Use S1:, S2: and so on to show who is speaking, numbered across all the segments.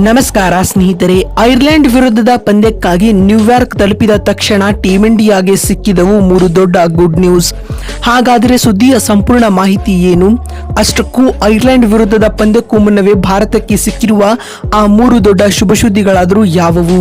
S1: ನಮಸ್ಕಾರ ಸ್ನೇಹಿತರೆ. ಐರ್ಲೆಂಡ್ ವಿರುದ್ಧದ ಪಂದ್ಯಕ್ಕಾಗಿ ನ್ಯೂಯಾರ್ಕ್ ತಲುಪಿದ ತಕ್ಷಣ ಟೀಂ ಇಂಡಿಯಾಗೆ ಸಿಕ್ಕಿದವು 3 ದೊಡ್ಡ ಗುಡ್ ನ್ಯೂಸ್. ಹಾಗಾದರೆ ಸುದ್ದಿಯ ಸಂಪೂರ್ಣ ಮಾಹಿತಿ ಏನು? ಅಷ್ಟಕ್ಕೂ ಐರ್ಲೆಂಡ್ ವಿರುದ್ಧದ ಪಂದ್ಯಕ್ಕೂ ಮುನ್ನವೇ ಭಾರತಕ್ಕೆ ಸಿಕ್ಕಿರುವ ಆ 3 ದೊಡ್ಡ ಶುಭ ಸುದ್ದಿಗಳಾದರೂ ಯಾವುವು?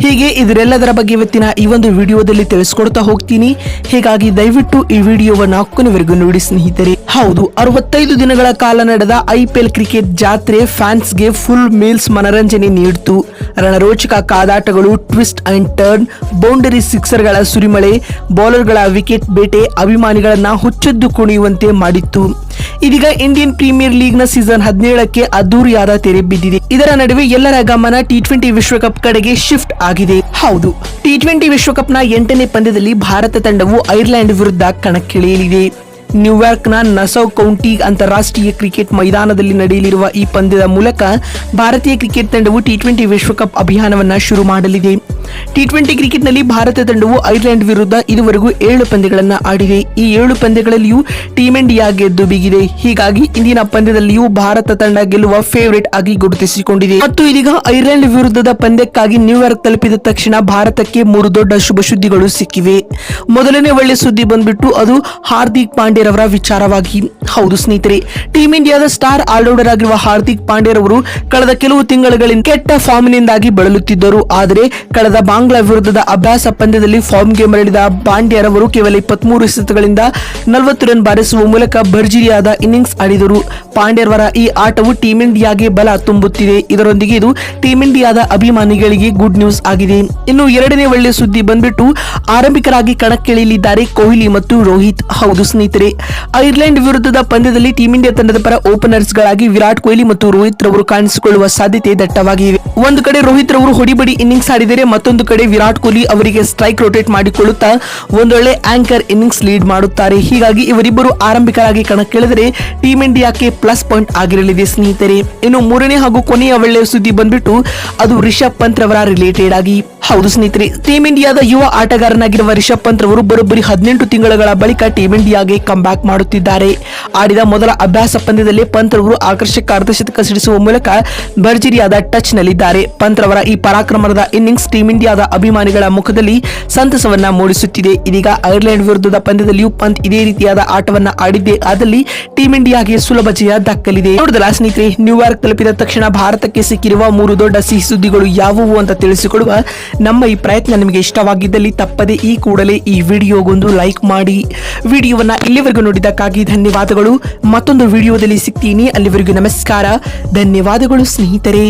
S1: ಹೀಗೆ ಇದರೆಲ್ಲದರ ಬಗ್ಗೆ ಇವತ್ತಿನ ಈ ಒಂದು ವಿಡಿಯೋದಲ್ಲಿ ತಿಳಿಸ್ಕೊಡ್ತಾ ಹೋಗ್ತೀನಿ. ಹೀಗಾಗಿ ದಯವಿಟ್ಟು ಈ ವಿಡಿಯೋವನ್ನ ಕೊನೆವರೆಗೂ ನೋಡಿ ಸ್ನೇಹಿತರೆ. ಹೌದು, 65 ದಿನಗಳ ಕಾಲ ನಡೆದ IPL ಕ್ರಿಕೆಟ್ ಜಾತ್ರೆ ಫ್ಯಾನ್ಸ್ಗೆ ಫುಲ್ ಮೀಲ್ಸ್ ಮನರಂಜನೆ ನೀಡಿತು. ರಣರೋಚಕ ಕಾದಾಟಗಳು, ಟ್ವಿಸ್ಟ್ ಅಂಡ್ ಟರ್ನ್, ಬೌಂಡರಿ ಸಿಕ್ಸರ್ಗಳ ಸುರಿಮಳೆ, ಬೌಲರ್ಗಳ ವಿಕೆಟ್ ಬೇಟೆ ಅಭಿಮಾನಿಗಳನ್ನ ಹುಚ್ಚೆದ್ದು ಕುಣಿಯುವಂತೆ ಮಾಡಿತ್ತು. ಇದೀಗ ಇಂಡಿಯನ್ ಪ್ರೀಮಿಯರ್ ಲೀಗ್ ನ ಸೀಸನ್ 17ಕ್ಕೆ ಅದ್ದೂರಿಯಾದ ತೆರೆ ಬಿದ್ದಿದೆ. ಇದರ ನಡುವೆ ಎಲ್ಲರ ಗಮನ T20 ವಿಶ್ವಕಪ್ ಕಡೆಗೆ ಶಿಫ್ಟ್ ಆಗಿದೆ. ಹೌದು, T20 ವಿಶ್ವಕಪ್ ನ 8ನೇ ಪಂದ್ಯದಲ್ಲಿ ಭಾರತ ತಂಡವು ಐರ್ಲೆಂಡ್ ವಿರುದ್ಧ ಕಣಕ್ಕಿಳಿಯಲಿದೆ. ನ್ಯೂಯಾರ್ಕ್ನ ನಸೌ ಕೌಂಟಿ ಅಂತಾರಾಷ್ಟ್ರೀಯ ಕ್ರಿಕೆಟ್ ಮೈದಾನದಲ್ಲಿ ನಡೆಯಲಿರುವ ಈ ಪಂದ್ಯದ ಮೂಲಕ ಭಾರತೀಯ ಕ್ರಿಕೆಟ್ ತಂಡವು T20 ವಿಶ್ವಕಪ್ ಅಭಿಯಾನವನ್ನ ಶುರು ಮಾಡಲಿದೆ. T20 ಕ್ರಿಕೆಟ್ನಲ್ಲಿ ಭಾರತ ತಂಡವು ಐರ್ಲೆಂಡ್ ವಿರುದ್ಧ ಇದುವರೆಗೂ 7 ಪಂದ್ಯಗಳನ್ನ ಆಡಿದೆ. ಈ 7 ಪಂದ್ಯಗಳಲ್ಲಿಯೂ ಟೀಂ ಇಂಡಿಯಾ ಗೆದ್ದು ಬಿಗಿದೆ. ಹೀಗಾಗಿ ಇಂದಿನ ಪಂದ್ಯದಲ್ಲಿಯೂ ಭಾರತ ತಂಡ ಗೆಲ್ಲುವ ಫೇವರೇಟ್ ಆಗಿ ಗುರುತಿಸಿಕೊಂಡಿದೆ. ಮತ್ತು ಇದೀಗ ಐರ್ಲೆಂಡ್ ವಿರುದ್ಧದ ಪಂದ್ಯಕ್ಕಾಗಿ ನ್ಯೂಯಾರ್ಕ್ ತಲುಪಿದ ತಕ್ಷಣ ಭಾರತಕ್ಕೆ 3 ದೊಡ್ಡ ಶುಭ ಸುದ್ದಿಗಳು ಸಿಕ್ಕಿವೆ. ಮೊದಲನೇ ಒಳ್ಳೆ ಸುದ್ದಿ ಬಂದ್ಬಿಟ್ಟು ಅದು ಹಾರ್ದಿಕ್ ಪಾಂಡ್ಯ ರವರ ವಿಚಾರವಾಗಿ. ಹೌದು ಸ್ನೇಹಿತರೆ, ಟೀಂ ಇಂಡಿಯಾದ ಸ್ಟಾರ್ ಆಲ್ರೌಂಡರ್ ಆಗಿರುವ ಹಾರ್ದಿಕ್ ಪಾಂಡ್ಯ ರವರು ಕಳೆದ ಕೆಲವು ತಿಂಗಳುಗಳಿಂದ ಕೆಟ್ಟ ಫಾರ್ಮ್ನಿಂದಾಗಿ ಬಳಲುತ್ತಿದ್ದರು. ಆದರೆ ಕಳೆದ ಬಾಂಗ್ಲಾ ವಿರುದ್ಧದ ಅಭ್ಯಾಸ ಪಂದ್ಯದಲ್ಲಿ ಫಾರ್ಮ್ಗೆ ಮರಳಿದ ಪಾಂಡ್ಯ ರವರು ಕೇವಲ 23 ಎಸೆತಗಳಿಂದ 40 ರನ್ ಬಾರಿಸುವ ಮೂಲಕ ಭರ್ಜರಿಯಾದ ಇನ್ನಿಂಗ್ಸ್ ಆಡಿದರು. ಪಾಂಡ್ಯ ರವರ ಈ ಆಟವು ಟೀಂ ಇಂಡಿಯಾಗೆ ಬಲ ತುಂಬುತ್ತಿದೆ. ಇದರೊಂದಿಗೆ ಇದು ಟೀಂ ಇಂಡಿಯಾದ ಅಭಿಮಾನಿಗಳಿಗೆ ಗುಡ್ ನ್ಯೂಸ್ ಆಗಿದೆ. ಇನ್ನು ಎರಡನೇ ಒಳ್ಳೆ ಸುದ್ದಿ ಬಂದ್ಬಿಟ್ಟು ಆರಂಭಿಕರಾಗಿ ಕಣಕ್ಕಿಳಿಯಲಿದ್ದಾರೆ ಕೊಹ್ಲಿ ಮತ್ತು ರೋಹಿತ್. ಹೌದು ಸ್ನೇಹಿತರೆ, ಐರ್ಲೆಂಡ್ ವಿರುದ್ಧದ ಪಂದ್ಯದಲ್ಲಿ ಟೀಂ ಇಂಡಿಯಾ ತಂಡದ ಪರ ಓಪನರ್ಸ್ ಗಳಾಗಿ ವಿರಾಟ್ ಕೊಹ್ಲಿ ಮತ್ತು ರೋಹಿತ್ ರವರು ಕಾಣಿಸಿಕೊಳ್ಳುವ ಸಾಧ್ಯತೆ ದಟ್ಟವಾಗಿದೆ. ಒಂದು ಕಡೆ ರೋಹಿತ್ ರವರು ಹೊಡಿಬಡಿ ಇನ್ನಿಂಗ್ಸ್ ಆಡಿದರೆ, ಮತ್ತೊಂದು ಕಡೆ ವಿರಾಟ್ ಕೊಹ್ಲಿ ಅವರಿಗೆ ಸ್ಟ್ರೈಕ್ ರೊಟೇಟ್ ಮಾಡಿಕೊಳ್ಳುತ್ತಾ ಒಂದೊಳ್ಳೆ ಆಂಕರ್ ಇನ್ನಿಂಗ್ಸ್ ಲೀಡ್ ಮಾಡುತ್ತಾರೆ. ಹೀಗಾಗಿ ಇವರಿಬ್ಬರು ಆರಂಭಿಕರಾಗಿ ಕಣಕ್ಕಿಳಿದರೆ ಟೀಂ ಇಂಡಿಯಾಕ್ಕೆ ಪ್ಲಸ್ ಪಾಯಿಂಟ್ ಆಗಿರಲಿದೆ ಸ್ನೇಹಿತರೆ. ಇನ್ನು ಮೂರನೇ ಹಾಗೂ ಕೊನೆಯ ಒಳ್ಳೆಯ ಸುದ್ದಿ ಬಂದ್ಬಿಟ್ಟು ಅದು ರಿಷಬ್ ಪಂತ್ ರವರ ರಿಲೇಟೆಡ್ ಆಗಿ. ಹೌದು ಸ್ನೇಹಿತರೆ, ಟೀಂ ಇಂಡಿಯಾದ ಯುವ ಆಟಗಾರನಾಗಿರುವ ರಿಷಬ್ ಪಂತ್ ರವರು ಬರೋಬ್ಬರಿ 18 ತಿಂಗಳ ಬಳಿಕ ಟೀಂ ಇಂಡಿಯಾಗೆ ಕಮ್ ಬ್ಯಾಕ್ ಮಾಡುತ್ತಿದ್ದಾರೆ. ಆಡಿದ ಮೊದಲ ಅಭ್ಯಾಸ ಪಂದ್ಯದಲ್ಲಿ ಪಂತ್ ರವರು ಆಕರ್ಷಕ ಅರ್ಧಶತಕ ಸಿಡಿಸುವ ಮೂಲಕ ಭರ್ಜರಿಯಾದ ಟಚ್ ನಲ್ಲಿದ್ದಾರೆ. ಪಂತ್ ರವರ ಈ ಪರಾಕ್ರಮದ ಇನ್ನಿಂಗ್ಸ್ ಟೀಂ ಇಂಡಿಯಾದ ಅಭಿಮಾನಿಗಳ ಮುಖದಲ್ಲಿ ಸಂತಸವನ್ನ ಮೂಡಿಸುತ್ತಿದೆ. ಇದೀಗ ಐರ್ಲೆಂಡ್ ವಿರುದ್ಧದ ಪಂದ್ಯದಲ್ಲಿಯೂ ಪಂತ್ ಇದೇ ರೀತಿಯಾದ ಆಟವನ್ನ ಆಡಿದ್ದೇ ಆದಲ್ಲಿ ಟೀಂ ಇಂಡಿಯಾಗೆ ಸುಲಭ ಜಯ ದಕ್ಕಲಿದೆ. ನೋಡಿದಲ್ಲ ಸ್ನೇಹಿತರೆ, ನ್ಯೂಯಾರ್ಕ್ ತಲುಪಿದ ತಕ್ಷಣ ಭಾರತಕ್ಕೆ ಸಿಕ್ಕಿರುವ 3 ದೊಡ್ಡ ಸಿಹಿ ಸುದ್ದಿಗಳು ಯಾವುವು ಅಂತ ತಿಳಿಸಿಕೊಡುವ ನಮ್ಮ ಈ ಪ್ರಯತ್ನ ನಿಮಗೆ ಇಷ್ಟವಾಗಿದ್ದಲ್ಲಿ ತಪ್ಪದೆ ಈ ಕೂಡಲೇ ಈ ವಿಡಿಯೋಗೊಂದು ಲೈಕ್ ಮಾಡಿ. ವಿಡಿಯೋವನ್ನ ಇಲ್ಲಿವರೆಗೂ ನೋಡಿದ್ದಕ್ಕಾಗಿ ಧನ್ಯವಾದಗಳು. ಮತ್ತೊಂದು ವಿಡಿಯೋದಲ್ಲಿ ಸಿಗ್ತೀನಿ. ಅಲ್ಲಿವರೆಗೂ ನಮಸ್ಕಾರ, ಧನ್ಯವಾದಗಳು ಸ್ನೇಹಿತರೆ.